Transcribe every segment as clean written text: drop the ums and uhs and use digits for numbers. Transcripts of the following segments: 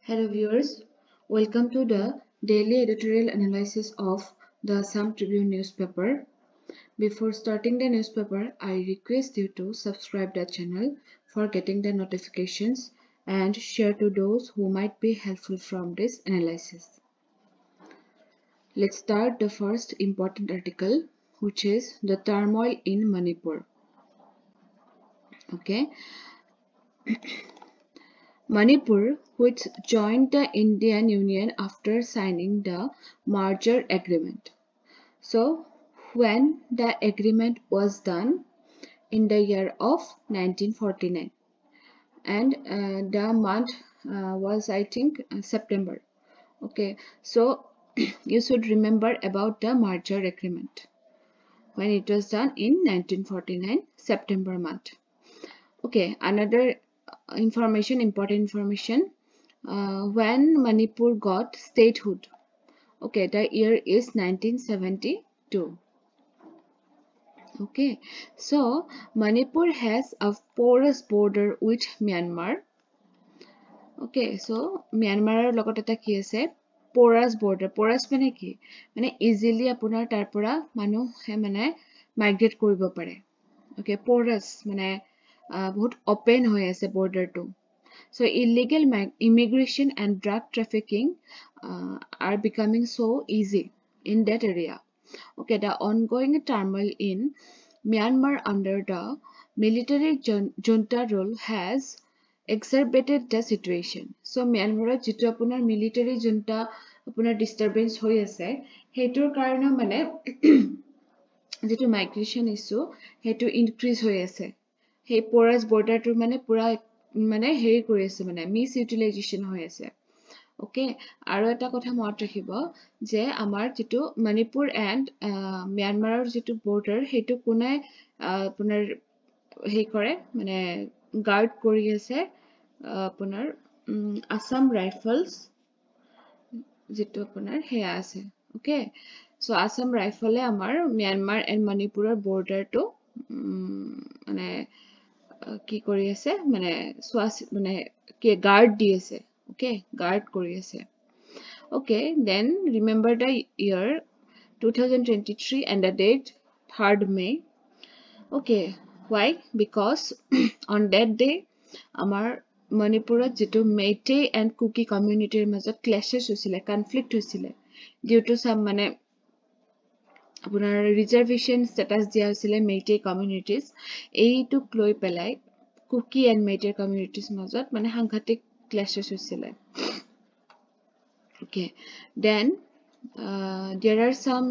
Hello viewers, welcome to the daily editorial analysis of the Assam Tribune newspaper. Before starting the newspaper, I request you to subscribe the channel for getting the notifications and share to those who might be helpful from this analysis. Let's start the first important article, which is the turmoil in Manipur. Okay. Manipur, which joined the Indian Union after signing the merger agreement. So, when the agreement was done in the year of 1949, and the month was, I think, September. Okay, so you should remember about the merger agreement when it was done in 1949 September month. Okay, another important information, when Manipur got statehood. Okay, the year is 1972. Okay, so Manipur has a porous border with Myanmar. Okay, so Myanmar লগত এটা কি আছে porous border. Porous মানে কি? মানে easily আপোনাৰ তাৰ পৰা মানুহে মানে migrate কৰিব পাৰে. Okay, porous মানে বহুত open হৈ আছে border টো. So illegal immigration and drug trafficking are becoming so easy in that area. Okay, the ongoing turmoil in Myanmar under the military junta rule has exacerbated the situation. So Myanmar jitu apunar military junta apunar disturbance hoi ase hetur karone mane jitu migration issue hetu increase hoi ase. Hey porous border tur mane pura মানে হেৰি কৰি আছে মানে miss utilisation হৈ আছে okay আৰু এটা কথা মনত ৰাখিব যে আমাৰ যেটো মণিপুৰ এণ্ড মিয়ানমাৰৰ যেটো বৰ্ডাৰ হেতু কোনে আপোনাৰ হেই কৰে মানে গাৰ্ড কৰি আছে আপোনাৰ আসাম ৰাইফলছ যেটো আপোনাৰ হেয়া আছে ওকে সো আসাম ৰাইফলে আমাৰ মিয়ানমাৰ এণ্ড মণিপুৰৰ বৰ্ডাৰটো মানে কি কৰি আছে মানে মানে কি গাৰ্ড দি আছে ওকে গাৰ্ড কৰি আছে okay then remember the year 2023 and the date 3rd May okay why because on that day আমাৰ মণিপুৰত যেটো Meitei and Kuki community মাজত clashes হৈছিলে conflict হৈছিলে due to some মানে আপোনাৰ reservation status দিয়া হৈছিলে Meitei communities এইটো লৈ পেলাই Kuki and Meitei communities মাজত মানে সাংঘাতিক clashes হৈছিলে okay then there are some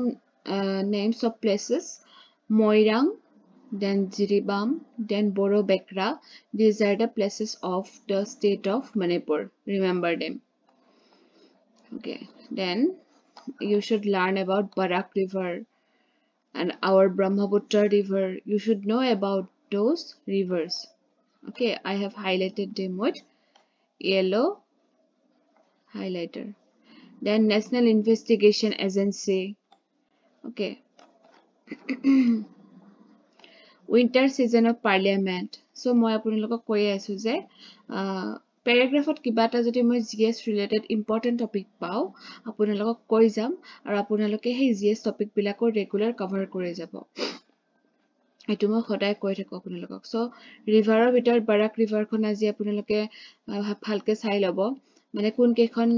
names of places Moirang then Jiribam then Borobekra these are the places of the state of Manipur remember them okay then you should learn about Barak river and our Brahmaputra river you should know about those rivers okay I have highlighted them with yellow highlighter then National Investigation Agency okay winter season of parliament so moi apunalok koi asu je paragraph ot kiba ta jodi moi GS related important topic pao apunalok koi jam aru apunaloke he GS topic bilakor regular cover kore jabo etu moi khoday koi thako apunalok so river bitor Barak river khon aji apunaloke bhalke sai lobo মানে কোন কেখন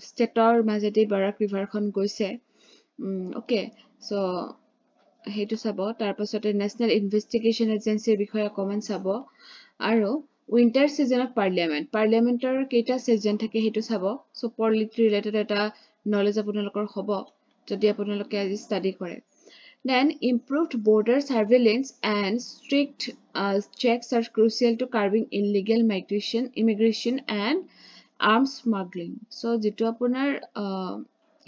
ষ্টেটৰ মাজেদি Barak river খন গৈছে okay so হেতু চাব তাৰ পাছতে national investigation এজেন্সিৰ বিষয়ে অকমান চাব আৰু উইন্টাৰ সিজন অফ পাৰ্লিয়ামেন্টৰ কেইটা সেজন থাকে হেতু চাব সো পলিটি ৰিলেটেড এটা নলেজ আপোনালোকৰ হ'ব যদি আপোনালোকে আজি ষ্টাডি কৰে then improved border surveillance and strict checks are crucial to curbing illegal immigration and arms smuggling so যেটো আপোনাৰ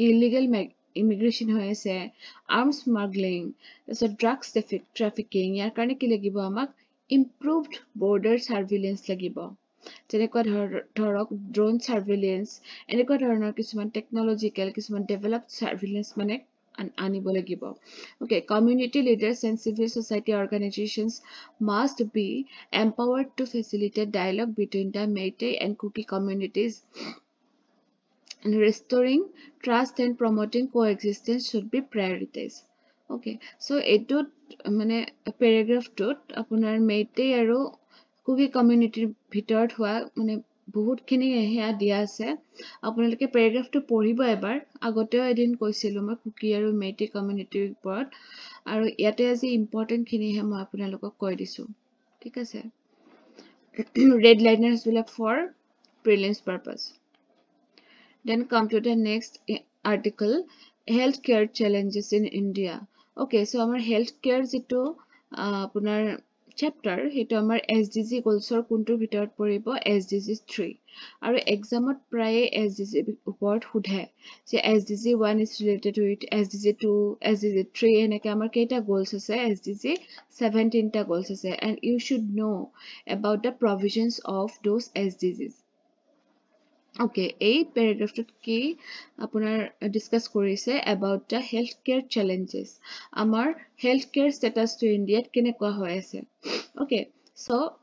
illegal immigration হৈ আছে arms smuggling so drugs trafficking ইয়াৰ কাৰণে কি লাগিব আমাক improved border surveillance লাগিব যেনেকুৱা ধৰক drone surveillance এনেকুৱা ধৰণৰ কিছুমান technological কিছুমান developed surveillance মানে আনিব লাগিব okay community leaders and civil society organizations must be empowered to facilitate dialogue between the Meitei and Kuki communities and restoring trust and promoting coexistence should be prioritized. Okay, so এইটোত মানে পেৰাগ্ৰাফটোত আপোনাৰ মেইটেই আৰু কুকি কমিউনিটিৰ ভিতৰত হোৱা মানে বহুতখিনি সেয়া দিয়া আছে আপোনালোকে পেৰাগ্ৰাফটো পঢ়িব এবাৰ আগতেও এদিন কৈছিলোঁ মই কুকি আৰু মেইটে কমিউনিটিৰ ওপৰত আৰু ইয়াতে আজি ইম্পৰ্টেণ্টখিনিহে মই আপোনালোকক কৈ দিছোঁ ঠিক আছে ৰেড লাইনাৰ্ছবিলাক for prelims purpose Then come to the next article, healthcare challenges in India. Okay, so our healthcare jito apunar chapter hito amar SDG goals or kuntur bitorat poribo SDG 3 aru exam ot praye SDG uport hudhe je SDG 1 is related to it SDG 2 SDG 3 enake amar keita goals ase SDG 17 ta goals ase and you should know about the provisions of those SDGs. Okay, a paragraph ki apunar discuss korise about the healthcare challenges. Amar healthcare status to India kenekwa hoy ase. Okay, so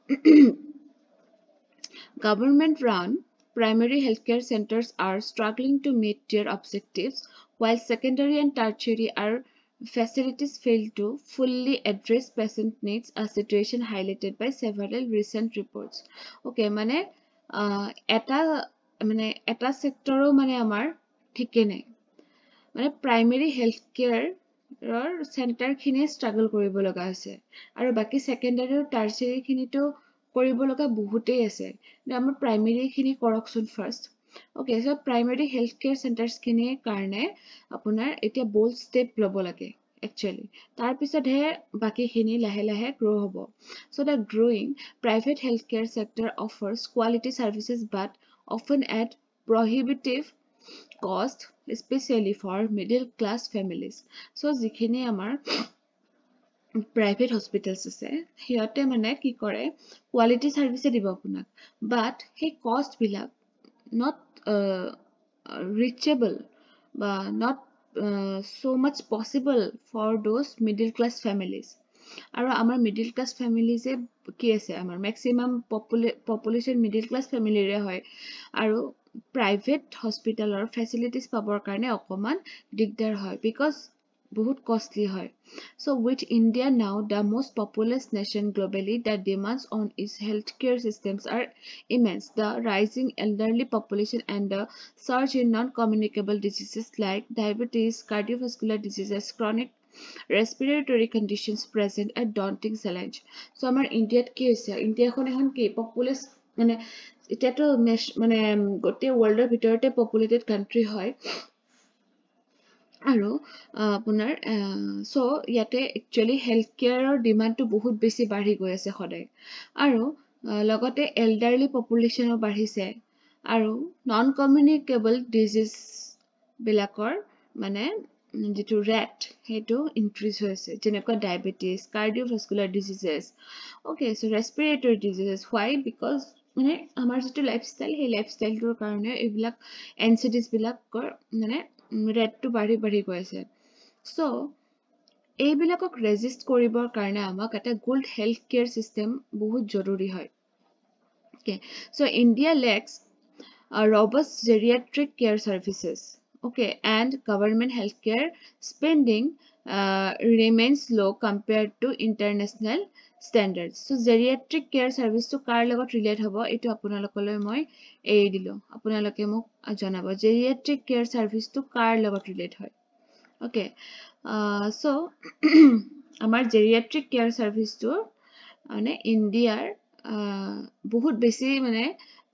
government run primary healthcare centers are struggling to meet their objectives while secondary and tertiary are facilities fail to fully address patient needs, a situation highlighted by several recent reports. Okay, mane এটা সেক্টৰো মানে আমাৰ ঠিকে নাই মানে primary health কেয়াৰৰ চেণ্টাৰখিনিয়ে struggle কৰিব লগা আছে আৰু বাকী ছেকেণ্ডাৰী আৰু টাৰ্চাৰীখিনিতো কৰিব লগা বহুতেই আছে আমাৰ প্ৰাইমেৰীখিনি কৰকচোন first okay so' primary health care চেণ্টাৰ্ছখিনিৰ কাৰণে আপোনাৰ এতিয়া বল্ড ষ্টেপ ল'ব লাগে actually তাৰপিছতহে বাকীখিনি লাহে লাহে গ্ৰ' হ'ব so the growing private healthcare sector offers quality services but often at prohibitive cost especially for middle class families so jikhini amar private hospitals ase hiyote mane ki kore quality service dibo apunak but he cost bilak not reachable ba not so much possible for those middle class families আৰু আমাৰ middle class ফেমিলিজে কি আছে আমাৰ maximum population middle class ফেমিলিৰে হয় আৰু private হস্পিটেলৰ facilities পাবৰ কাৰণে অকমান দিগদাৰ হয় বিকজ বহুত কষ্টলি হয় so with India now the most populous nation globally the demands on its healthcare systems are immense the rising elderly population and the surge in non-communicable diseases like diabetes cardiovascular diseases chronic respiratory conditions present a daunting challenge so amar India ki hoise India khon ekhon ki populous mane itato mane gote world er bitorate populated country hoy আৰু আপোনাৰ so ইয়াতে actually health কেয়াৰৰ ডিমান্ডটো বহুত বেছি বাঢ়ি গৈ আছে সদায় আৰু লগতে এল্ডাৰলি পপুলেশ্যনো বাঢ়িছে আৰু নন কমিউনিকেবল ডিজিজ বিলাকৰ মানে যেটো ৰেট হেটো ইনক্ৰিজ হৈছে যেনেকুৱা diabetes cardiovascular diseases okay so respiratory diseases why because মানে আমাৰ যেটো লাইফষ্টাইল সেই লাইফষ্টাইলটোৰ কাৰণে এইবিলাক এনচিডিস বিলাকৰ মানে ৰেটটো বাঢ়ি গৈ আছে সো এইবিলাকক ৰেজিষ্ট কৰিবৰ কাৰণে আমাক এটা গুড হেল্থ কেয়াৰ সিস্টেম বহুত জৰুৰী হয় okay so India lacks a robust geriatric care services okay and government healthcare spending remains low compared to international standards so geriatric care service to কাৰ লগত ৰিলেট হ'ব এটো আপোনালোকলৈ মই এই দিলো আপোনালোকে মোক জনাব geriatric care service to কাৰ লগত ৰিলেট হয় okay so আমাৰ geriatric care service to মানে ইণ্ডিয়াৰ বহুত বেছি মানে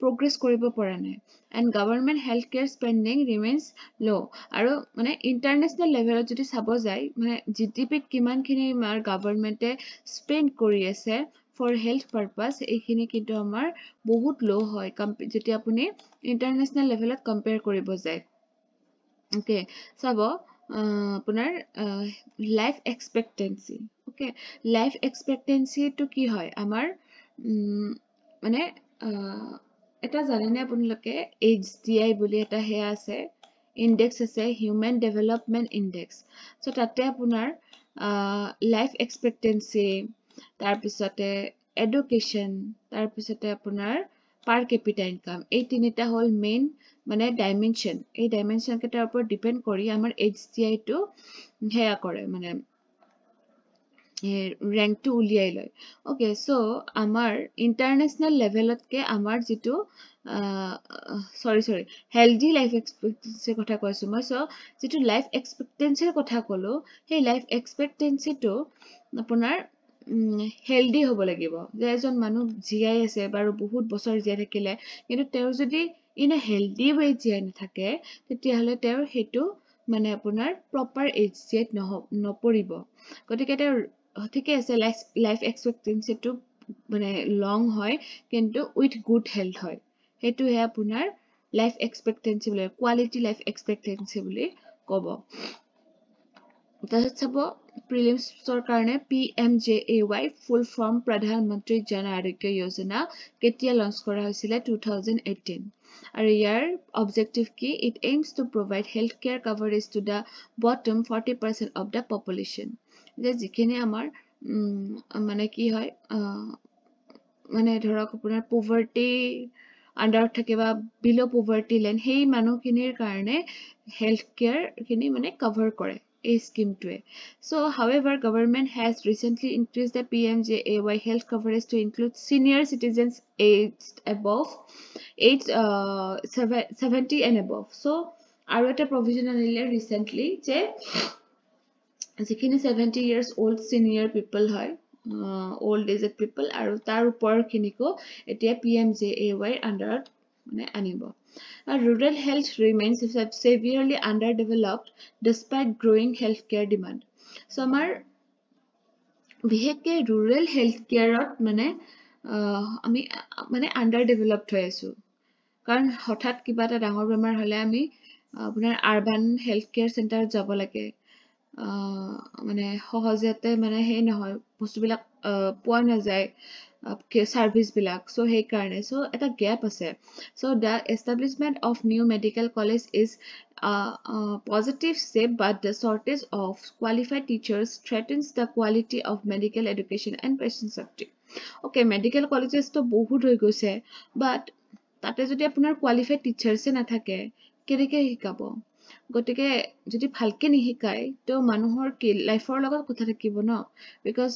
progress কৰিব পৰা নাই and government healthcare spending remains low আৰু মানে international levelত যদি চাব যায় মানে GDP কিমানখিনি আমাৰ গভৰ্নমেন্টে স্পেন্ড কৰি আছে for health purpose এইখিনি কিন্তু আমাৰ বহুত লো হয় যদি আপুনি international levelত compare কৰিব যায় okay চাব আপোনাৰ life expectancy okay life expectancy to কি হয় আমাৰ মানে এটা জানেনে আপোনালোকে HDI বুলি এটা হে আছে ইনডেক্স আছে হিউম্যান ডেভেলপমেন্ট ইনডেক্স সো তাতে আপোনাৰ লাইফ এক্সপেক্টেন্সি তাৰ পিছতে এডুকেশন তাৰ পিছতে আপোনাৰ পাৰ কেপিটা ইনকাম, এই তিনিটা হ'ল মেইন মানে ডাইমেনশ্যন। এই ডাইমেনশ্যন কেইটাৰ ওপৰত ডিপেণ্ড কৰি আমাৰ HDI-টো সেয়া কৰে মানে ৰেংকটো উলিয়াই লয়। অ'কে, চ' আমাৰ ইণ্টাৰনেশ্যনেল লেভেলতকে আমাৰ যিটো হেল্ডি লাইফ এক্সপেক্টেঞ্চিৰ কথা কৈছোঁ মই। চ' যিটো লাইফ এক্সপেক্টেঞ্চিৰ কথা ক'লোঁ, সেই লাইফ এক্সপেক্টেঞ্চিটো আপোনাৰ হেল্ডি হ'ব লাগিব। যে এজন মানুহ জীয়াই আছে বাৰু বহুত বছৰ জীয়াই থাকিলে, কিন্তু তেওঁৰ যদি ইন এ হেল্ডি ৱে জীয়াই নাথাকে, তেতিয়াহ'লে তেওঁৰ সেইটো মানে আপোনাৰ প্ৰপাৰ HDI-ত নপৰিব। গতিকে তেওঁৰ ঠিকে আছে, লাইফ এক্সপেক্টেঞ্চিটো মানে লং হয়, কিন্তু উইথ গুড হেল্থ হয়। সেইটোহে আপোনাৰ লাইফ এক্সপেক্টেঞ্চি বুলি, কোৱালিটি লাইফ এক্সপেক্টেঞ্চি বুলি ক'ব। তাৰপিছত চাব প্ৰিলিমছৰ কাৰণে PMJAY ফুল ফৰ্ম প্ৰধানমন্ত্ৰী জন আৰোগ্য যোজনা কেতিয়া লঞ্চ কৰা হৈছিলে? 2018। আৰু ইয়াৰ অবজেক্টিভ কি? It aims to provide health care coverage to the bottom 40% of the population. যে যিখিনি আমাৰ মানে কি হয়, মানে ধৰক আপোনাৰ পভাৰ্টি আণ্ডাৰত থাকে বা বিল' পভাৰ্টি লাইন, সেই মানুহখিনিৰ কাৰণে হেল্থ কেয়াৰখিনি মানে কভাৰ কৰে এই স্কিমটোৱে। So' however government has recently increase the PMJAY health coverage to include senior citizens aged above 70 and above. So' আৰু এটা প্ৰভিজন আনিলে ৰিচেণ্টলি যে যিখিনি 70 years old senior people হয়, old aged people, আৰু তাৰ ওপৰখিনিকো এতিয়া PMJAY আণ্ডাৰত মানে আনিব। Rural health remains severely underdeveloped despite growing healthcare demand. So আমাৰ বিশেষকৈ ৰুৰেল হেল্থ কেয়াৰত মানে আমি মানে আণ্ডাৰ ডেভেলপড হৈ আছোঁ। কাৰণ হঠাৎ কিবা এটা ডাঙৰ বেমাৰ হ'লে আমি আপোনাৰ আৰবান হেল্থ কেয়াৰ চেণ্টাৰত যাব লাগে। মানে সহজতে মানে সেই নহয়, বস্তুবিলাক পোৱা নাযায় ছাৰ্ভিচবিলাক। চ' সেইকাৰণে এটা গেপ আছে। So' the establishment of new medical college is positive step, but the shortage of qualified teachers threatens the quality of medical education and patient safety. Okay, medical কলেজেছটো বহুত হৈ গৈছে, বাট তাতে যদি আপোনাৰ কোৱালিফাইড টিচাৰ্ছে নাথাকে, কেনেকৈ শিকাব? গতিকে যদি ভালকে নিশিকায় তো মানুহৰ কি লাইফৰ লগত কথা থাকিব ন। বিকজ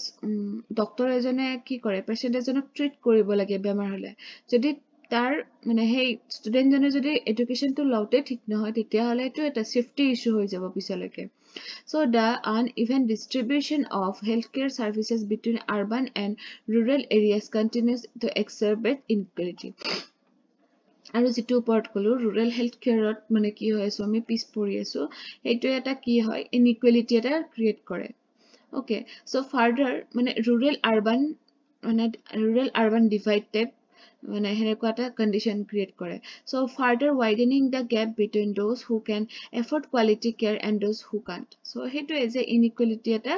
ডক্তৰ এজনে কি কৰে, পেচেণ্ট এজনক ট্ৰিট কৰিব লাগে বেমাৰ হ'লে। যদি তাৰ মানে সেই ষ্টুডেণ্টজনে যদি এডুকেশ্যনটো লওঁতে ঠিক নহয়, তেতিয়াহ'লে এইটো এটা ছেফটি ইছ্যু হৈ যাব পিছলৈকে। চ' the uneven distribution of healthcare services between urban and rural areas continues to exacerbate inequality. আৰু যিটো ওপৰত ক'লোঁ, ৰুৰেল হেল্থ কেয়াৰত মানে কি হৈ আছোঁ, আমি পিছ পৰি আছোঁ, সেইটোৱে এটা কি হয়, ইনইকুৱেলিটি এটা ক্ৰিয়েট কৰে। অ'কে, চ' ফাৰ্ডাৰ মানে ৰুৰেল আৰবান ডিভাইড টাইপ মানে সেনেকুৱা এটা কণ্ডিশ্যন ক্ৰিয়েট কৰে। চ' ফাৰ্ডাৰ ৱাইডেনিং the gap between those who can afford quality care and those who can't. So' সেইটোৱে যে ইনইকুৱেলিটি এটা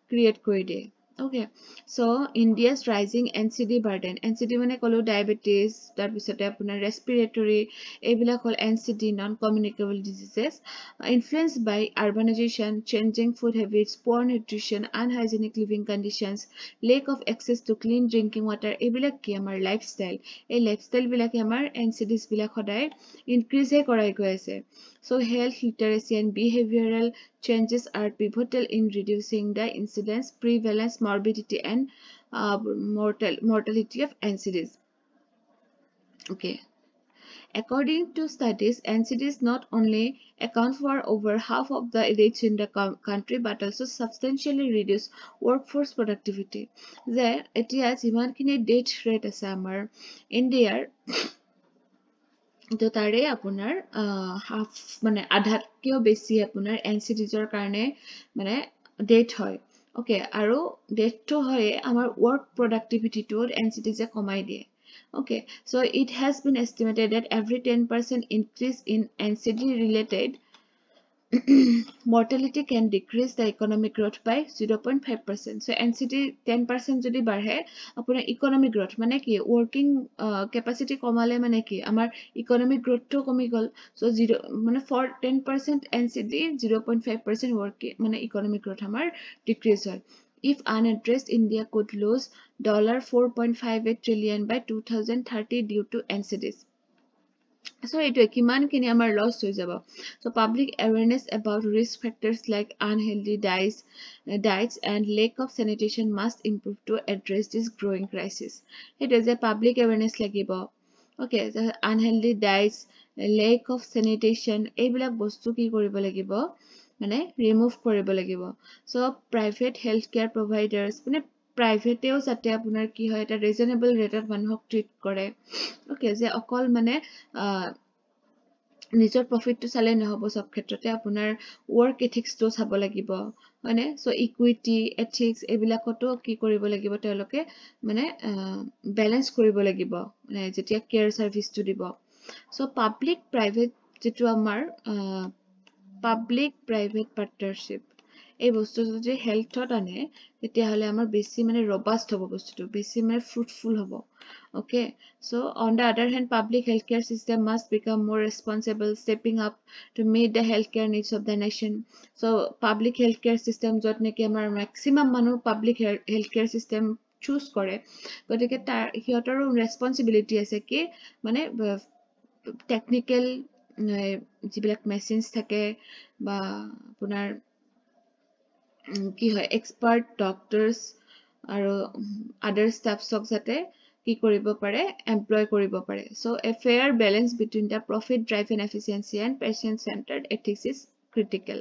ক্ৰিয়েট কৰি দিয়ে। Okay, so' India's rising NCD burden. NCD মানে ক'লোঁ ডায়েবেটিছ, তাৰপিছতে আপোনাৰ ৰেছপিৰেটৰী, এইবিলাক হ'ল NCD, non communicable diseases. Influence by urbanisation, changing food habits, poor nutrition, unhygienic living conditions, lack of access to clean drinking water, এইবিলাক কি আমাৰ lifestyle. এই লাইফষ্টাইলবিলাকে আমাৰ NCDছবিলাক সদায় ইনক্ৰিজহে কৰাই গৈ আছে। So' health literacy and behavioural changes are pivotal in reducing the incidence, prevalence, morbidity, and mortality of NCDs. Okay. According to studies, NCDs not only account for over half of the deaths in the country, but also substantially reduce workforce productivity. যে এতিয়া যিমানখিনি death rate আছে আমাৰ ইণ্ডিয়াৰ, তো তাৰে আপোনাৰ half মানে আধাতকৈও বেছি আপোনাৰ NCDছৰ কাৰণে মানে ডেথ হয়। অ'কে, আৰু ডেথটো হয়ে আমাৰ ৱৰ্ক প্ৰডাক্টিভিটিটো NCDছে কমাই দিয়ে। Okay, so it has been estimated that every 10% increase in NCD-related mortality can decrease the economic growth by 0.5%. So NCD 10% যদি বাঢ়ে, আপোনাৰ economic growth মানে কি, working capacity কমালে মানে কি, আমাৰ economic growthটো কমি গ'ল। So মানে for 10% NCD 0.5% working মানে economic growth আমাৰ decrease হয়। If unaddressed, India could lose $4.58 trillion by 2030 due to NCDs. So it kiman kini amar loss ho jabo. So public awareness about risk factors like unhealthy diets and lack of sanitation must improve to address this growing crisis. It is a public awareness lagibo. Okay, the unhealthy diets, lack of sanitation, এইবিলাক বস্তু কি কৰিব লাগিব মানে remove কৰিব লাগিব. So private healthcare providers মানে প্ৰাইভেটেও যাতে আপোনাৰ কি হয় এটা ৰিজনেবল ৰেটত মানুহক ট্ৰিট কৰে. ওকে, যে অকল মানে নিজৰ প্ৰফিটটো চালে নহব, সব ক্ষেত্ৰতে আপোনাৰ ৱৰ্ক এথিক্সটো চাব লাগিব মানে. সো ইকুইটি এথিক্স এইবিলাকতো কি কৰিব লাগিব তেওঁলোকে মানে বেলেন্স কৰিব লাগিব মানে যেতিয়া কেয়াৰ সাৰ্ভিসটো দিব. সো পাব্লিক প্ৰাইভেট যেটো আমাৰ পাব্লিক প্ৰাইভেট পাৰ্টনাৰশ্বিপ এই বস্তুটো যদি হেল্থত আনে তেতিয়াহ'লে আমাৰ বেছি মানে ৰবাস্ট হ'ব, বস্তুটো বেছি মানে ফ্ৰুটফুল হ'ব. Okay, so on the other hand, public healthcare system must become more responsible, stepping up to meet the healthcare needs of the nation. So public healthcare system jot neki amar maximum manu public healthcare system choose kore, gotike tar hiotor responsibility ase ki mane technical jibilak machines thake ba apunar কি হয় expert doctors আৰু other staffs ok jate কি কৰিব পাৰে employ কৰিব পাৰে. So a fair balance between the profit driven efficiency and patient centered ethics is critical.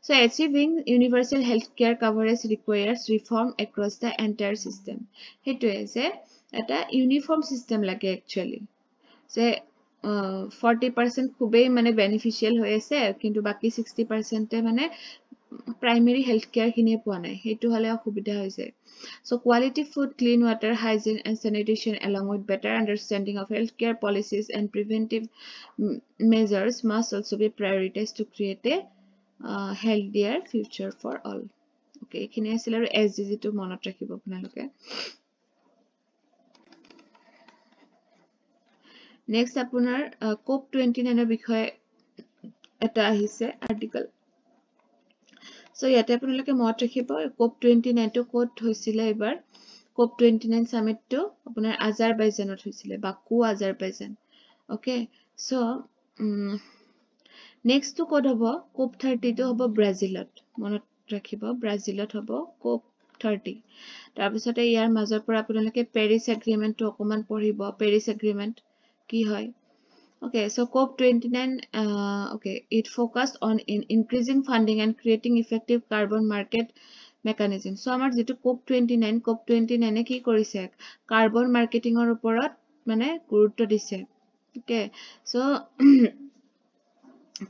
So achieving universal healthcare coverage requires reform across the entire system. হেতু আছে এটা uniform system লাগে actually. যে 40% খুবেই মানে বেনিফিশিয়াল হৈ আছে কিন্তু বাকি 60% মানে primary healthcare খিনিয়ে পোৱা নাই, হেতু হলে অসুবিধা হৈছে. So quality food, clean water, hygiene and sanitation along with better understanding of healthcare policies and preventive measures must also be prioritized to create a healthier future for all. Okay, এখিনি আছিল আৰু SDG টো মনত ৰাখিব আপোনালোকে. Next আপোনাৰ COP29 ৰ বিষয়ে এটা আহিছে আৰ্টিকল. So ইয়াতে আপোনালোকে মনত ৰাখিব COP29 টো ক'ত হৈছিলে এবাৰ. COP29 summit টো আপোনাৰ আজাৰবাইজানত হৈছিলে, Baku Azerbaijan. Okay, so next টো ক'ত হ'ব, COP30 টো হ'ব ব্ৰাজিলত. মনত ৰাখিব ব্ৰাজিলত হ'ব COP30. তাৰপিছতে ইয়াৰ মাজৰ পৰা আপোনালোকে পেৰিছ এগ্ৰিমেন্ট টো অকমান পঢ়িব, পেৰিছ এগ্ৰিমেন্ট কি হয়. Okay, so COP29, okay, it focused on increasing funding and creating effective carbon market mechanism. So amar jitu COP29 ki korise carbon marketing or oporat mane gurutto dise. Okay, so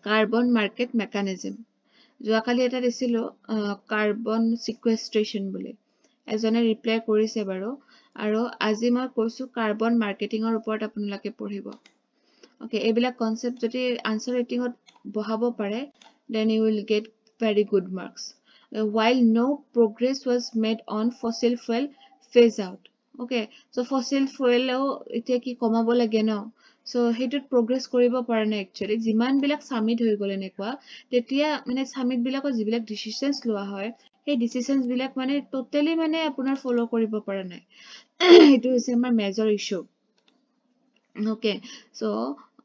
carbon market mechanism joakali eta disilo carbon sequestration bole ejone reply korise baro aro aji moi koisu carbon marketing or oporat apunalake পঢ়িব. Okay, এইবিলাক concept যদি answer rating বহাব পাৰে then you will get very good marks. While no progress was made on fossil fuel phase out. Okay, so fossil fuel এতিয়া কি কমাব লাগে ন, so হেতুত progress কৰিব পৰা নাই actually. যিমান বিলাক summit হৈ গলে নেকুৱা তেতিয়া মানে summit বিলাকৰ যিবিলাক decisions লোৱা হয় সেই decisions বিলাক মানে totally মানে আপোনাৰ follow কৰিব পৰা নাই. হেতু হৈছে আমাৰ major issue. Okay, so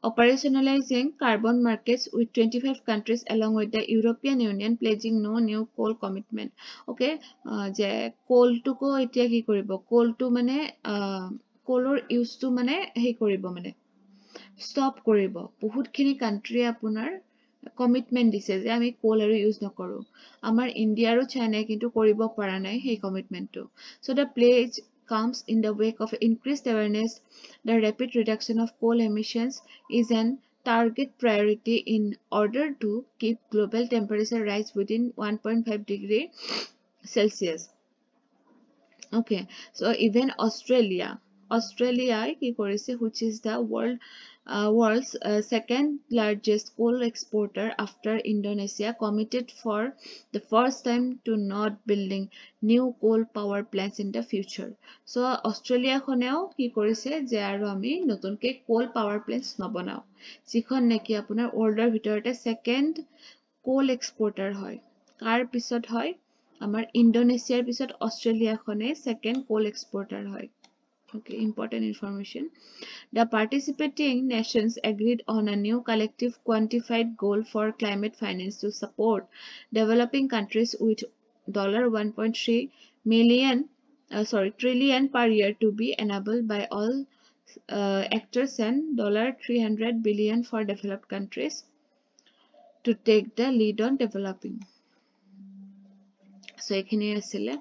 operationalizing carbon markets with 25 countries along with the European Union pledging no new coal commitment. Okay, je coal to ko etia ki koribo, coal to mane coalor use to mane hei koribo mane stop koribo. Bahut khini country apunar commitment dise je ami coal aru use nokoru. Amar India aru China kintu koribo para nai hei commitment to. So the pledge comes in the wake of increased awareness. The rapid reduction of coal emissions is an target priority in order to keep global temperature rise within 1.5 degrees Celsius. Okay, so even Australia ki korise, which is the world's second largest coal exporter after Indonesia, committed for the first time to not building new coal power plants in the future. So Australia khoneo ki korise je aru ami notunke coal power plants nabanao, jikhon neki apunar world er bhitorte second coal exporter hoy. Kar pisot hoy আমাৰ ইণ্ডোনেছিয়াৰ পিছত অষ্ট্ৰেলিয়াখনে second কোল এক্সপোৰ্টাৰ হয় okay important information the participating nations agreed on a new collective quantified goal for climate finance to support developing countries with $1.3 trillion per year to be enabled by all actors and $300 billion for developed countries to take the lead on developing so ekhini asile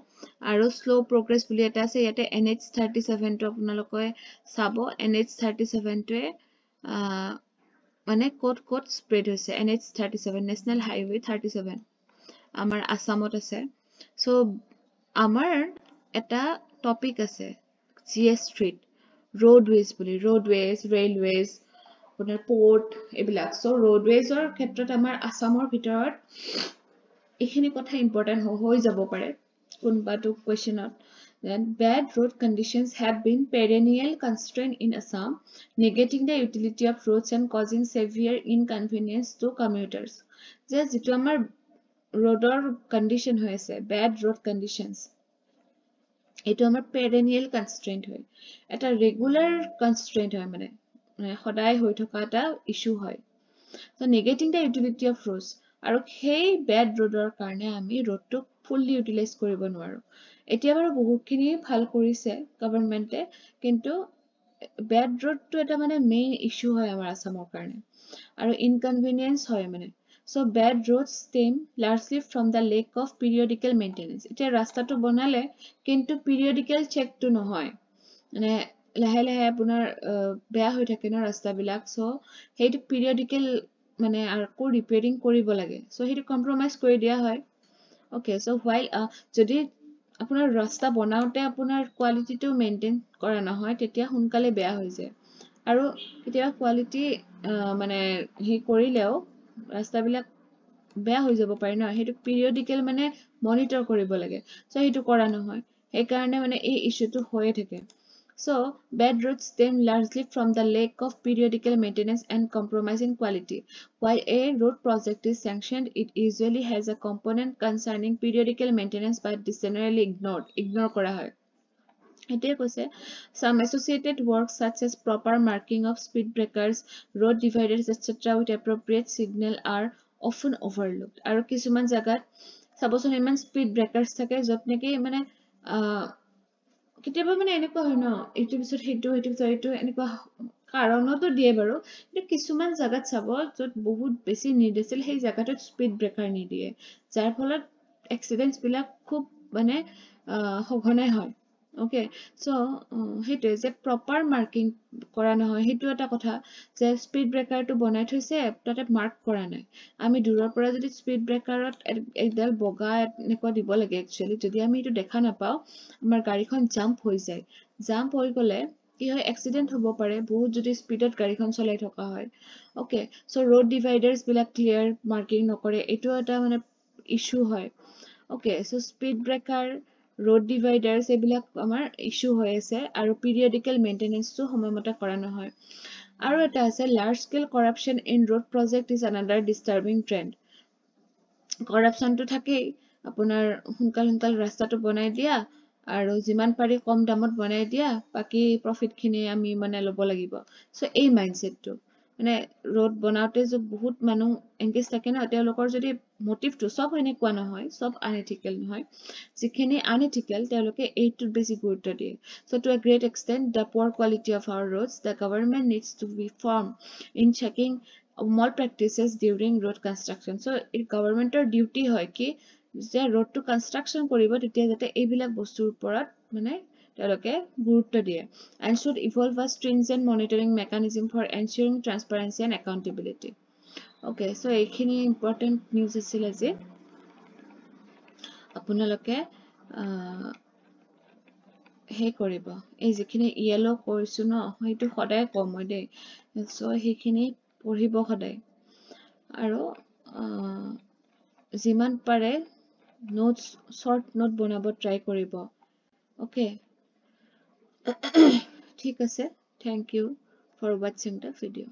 aru slow progress buli eta ase yate NH37 to apnaloke sabo NH37 to mane code spread hoise NH37 National Highway 37 amar Assamot ase so amar eta topic ase GS Street roadways buli roadways railways port ebilak so roadways or khetrot amar Assamor bhitorot এখিনি কথা important হৈ যাব পাৰে কোনবাটো কোৱেশ্চনত that bad road conditions have been perennial constraint in Assam negating the utility of roads and causing severe inconvenience to commuters যে যেটো আমাৰ roadৰ condition হৈ আছে bad road conditions এটো আমাৰ perennial constraint হয় এটা regular constraint হয় মানে সদায় হৈ থকা এটা issue হয় so negating the utility of roads আৰু সেই বেড ৰোডৰ কাৰণে আমি ৰোডটো ফুললি ইউটিলাইজ কৰিব নোৱাৰো এতিয়া বাৰু বহুতখিনি ভাল কৰিছে গভৰ্ণমেণ্টে কিন্তু বেড ৰোডটো এটা মানে মেইন ইস্যু হয় আমাৰ আসামৰ কাৰণে আৰু ইনকনভিনিয়েন্স হয় মানে so bad roads stem largely from the lack of periodical maintenance এতিয়া ৰাস্তাটো বনালে কিন্তু periodical check টো নহয় মানে লাহে লাহে আপোনাৰ বেয়া হৈ থাকে ন ৰাস্তাবিলাক so সেইটো periodical মানে আকৌ ৰিপেয়াৰিং কৰিব লাগে সো হেতু কম্প্ৰমাইজ কৰি দিয়া হয় ওকে সো while যদি আপোনাৰ ৰাস্তা বনাওতে আপোনাৰ কোৱালিটিটো মেইনটেইন কৰা নহয় তেতিয়া হুনকালে বেয়া হৈ যায় আৰু কেতিয়া কোৱালিটি মানে হে কৰিলেও ৰাস্তাবিলাক বেয়া হৈ যাব পাৰে ন হেতু পিৰিয়ডিক্যাল মানে মনিটৰ কৰিব লাগে সো হেতু কৰা নহয় এই কাৰণে মানে এই ইস্যুটো হৈয়ে থাকে So, bad roads stem largely from the lack of periodical maintenance and compromising quality. While a road project is sanctioned, it usually has a component concerning periodical maintenance but is generally ignored. Ignore kora hai. Some associated works such as proper marking of speed breakers, road dividers, etc. with appropriate signal are often overlooked. Aru kisuman jagat saboson iman speed breakers thake jot neki mane কেতিয়াবা মানে এনেকুৱা হয় ন এইটো পিছত সেইটো এনেকুৱা কাৰণতো দিয়ে বাৰু কিন্তু কিছুমান জায়গাত চাব যত বহুত বেছি নিড আছিল সেই জায়গাটোত স্পিড ব্ৰেকাৰ নিদিয়ে যাৰ ফলত এক্সিডেন্টস বিলাক খুব মানে সঘনাই হয় ওকে সো হেতু যে প্ৰপাৰ মাৰ্কিং কৰা নহয় হেতু এটা কথা যে স্পিড ব্ৰেকাৰটো বনাই থৈছে তাতে মাৰ্ক কৰা নাই আমি দূৰৰ পৰা যদি স্পিড ব্ৰেকাৰত একডাল বগা এনেকুৱা দিব লাগে একচুয়ালি যদি আমি এটো দেখা নাপাও আমাৰ গাড়ীখন জাম্প হৈ যায় জাম্প হৈ গলে কি হয় এক্সিডেন্ট হ'ব পাৰে বহুত যদি স্পিডত গাড়ীখন চলাই থকা হয় ওকে সো ৰোড ডিভাইডাৰ্স বিলাক ক্লিয়াৰ মাৰ্কিং নকৰে এটো এটা মানে ইস্যু হয় okay so speed breaker road dividers ebilak amar issue hoy ase aru periodical maintenance to homoymota kora nohoy aru eta ase large scale corruption in road project is another disturbing trend corruption to thakei apunar hunkal rasta to banai dia aru jiman pari kom damot banai dia baki profit khini ami mane lobo lagibo so ei mindset to মানে road বনাওতে যে বহুত মানুহ engage থাকে না তেওঁলোকৰ যদি motive two সব এনেকুৱা নহয় সব আনএথিক্যাল নহয় যিখিনি আনএথিক্যাল তেওঁলোকে এইটো বেছি গুৰুত্ব দিয়ে so to a great extent the poor quality of our roads the government needs to be firm in checking malpractices during road construction so it governmentor duty হয় কি যে road to construction কৰিব তেতিয়া যাতে এইবিলাক বস্তুৰ ওপৰত মানে তেওঁলোকে গুৰুত্ব দিয়ে and should evolve a stringent monitoring mechanism for ensuring transparency and accountability okay so এইখিনি important news আছিল আজি আপোনালোকে হে কৰিব এই যিখিনি ইয়েলো কৰিছো ন সেইটো সদায় কম মই দেই সো সেইখিনি পঢ়িব সদায় আৰু যিমান পাৰে নোটস শৰ্ট নোট বনাব ট্ৰাই কৰিব ওকে ঠিক আছে thank you for watching the video